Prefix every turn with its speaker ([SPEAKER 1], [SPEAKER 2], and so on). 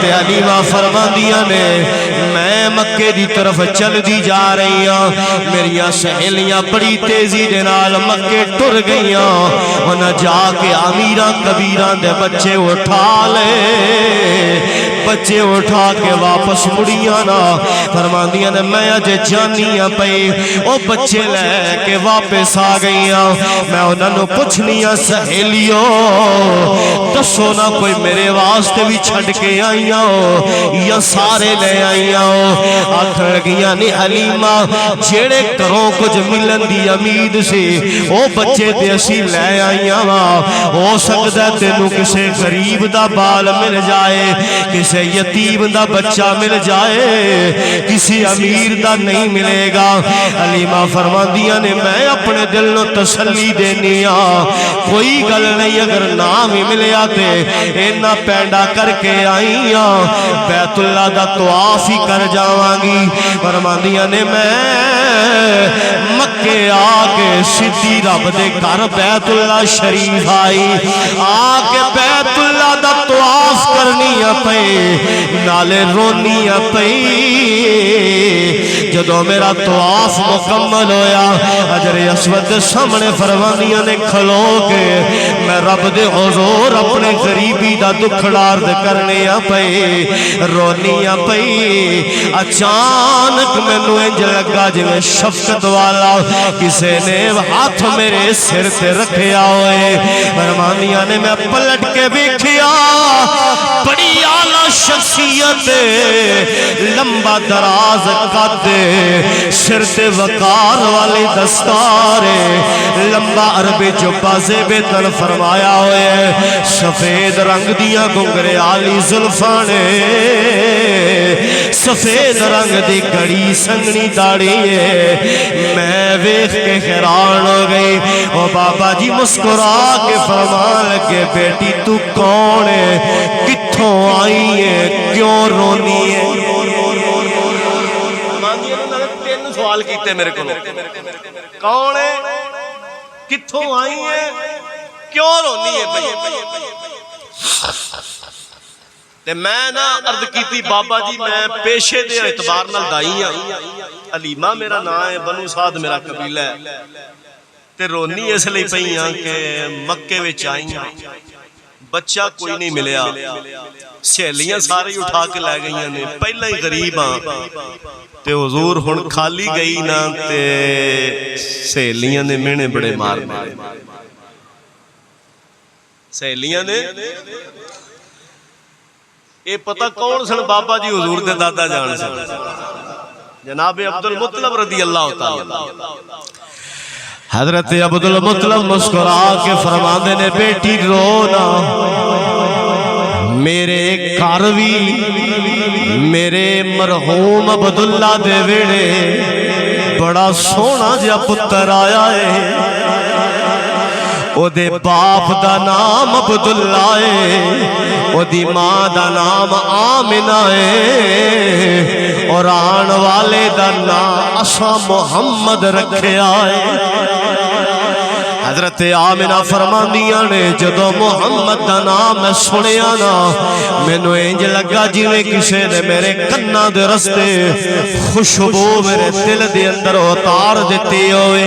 [SPEAKER 1] تے حلیمہ فرماندیاں نے میں مکے دی طرف چل دی جا رہی ہاں، میریاں سہیلیاں بڑی تیزی دے نال مکے ٹر گئیاں، انہاں جا کے امیراں کبیراں دے بچے اٹھا لے، بچے اٹھا کے واپس مڑیاں نا، فرماندیاں نے میں اجے جانیاں پئی او بچے لے کے واپس آ گئیاں، میں انہاں نو پوچھنیاں سہیلیوں دسو نا کوئی میرے واسطے بھی چھڑ کے آئیاں ہو یا سارے لے آئیاں ہو؟ آکھن لگیاں نہیں حلیمہ جیڑے کروں کچھ ملن دی امید سے او بچے تے اسی لے آئیاں وا، ہو سکتا ہے تینوں کسے غریب دا بال مل جائے، کسے یتیم دا بچہ مل جائے، کسی امیر دا نہیں ملے گا۔ حلیمہ فرماندیاں نے میں اپنے دل نو تسلی دینیا کوئی گل نہیں، اگر نام ہی ملے آتے اینا پینڈا کر کے آئیاں بیت اللہ دا طواف ہی کر جاوانگی۔ فرماندیاں نے میں مکے آکے سدھی رب دے گھر بیت اللہ شریف آئی، آکے بیت اللہ دا طواف کرنی پئی نالے رونی پئی۔ جدو میرا طواف مکمل ہویا حجر اسود سامنے فرماندیاں نے کھلو کے میں رب دے حضور اپنے غریبی دا دکھڑا عرض کرنے پئی رونی پئی۔ اچانک میں نو انج لگا جویں شفقت والا کسے نے ہاتھ میرے سر تے رکھیا ہوئے، فرماندیاں نے میں پلٹ کے ویکھیا بڑی اعلیٰ شخصیت لمبا دراز قد سر تے وقار والی دستار لمبا عربی جبہ زیب تن فرمایا ہوئے، سفید رنگ دیا گنگرے آلی زلفانے، سفید رنگ دی گڑی سنگنی داڑی ہے۔ میں ویخ کے حیران ہو گئی، او بابا جی مسکرا کے فرمان لگے بیٹی تو کون ہے، کتھوں آئی ہے، کیوں رونی ہے؟ تین سوال کیتے میرے کو، کون ہے، کتھوں آئی ہے، کیوں رونی ہے بھئی؟ تے میں نا عرض کیتی بابا جی میں پیشے دے اعتبار نال دائی ہاں، حلیمہ میرا نام ہے، بنو سعد میرا قبیلہ ہے، تے رونی اس لئے پئی ہاں کہ مکے وچ آئی ہاں، بچہ کوئی نہیں ملیا، سہیلیاں سارے اٹھا کے لے گئیاں نے، پہلا ہی غریب ہاں تے حضور ہن کھالی گئی نا تے سہیلیاں نے مینے بڑے مار مارے، سہیلیاں نے اے پتہ کون سن بابا جی حضور دے دادا جان سن جناب عبدالمطلب رضی اللہ تعالی۔ حضرت عبدالمطلب مسکرا کے فرماندے نے بیٹی رونا، میرے گھر وی میرے مرحوم عبداللہ دے ویڑے بڑا سونا جا پتر آیا ہے، او دے باپ دا نام عبداللہ ہے، او دی ماں دا نام آمنہ ہے، اور آن والے دا نام اسا محمد رکھیا ہے۔ حضرت آمنہ فرماندیاں نے جدو محمد دا نام میں سنیا نا مینوں انج لگا جویں کسے نے میرے کنا دے رستے خوشبو میرے دل دے اندر اتار دیتی ہوئے۔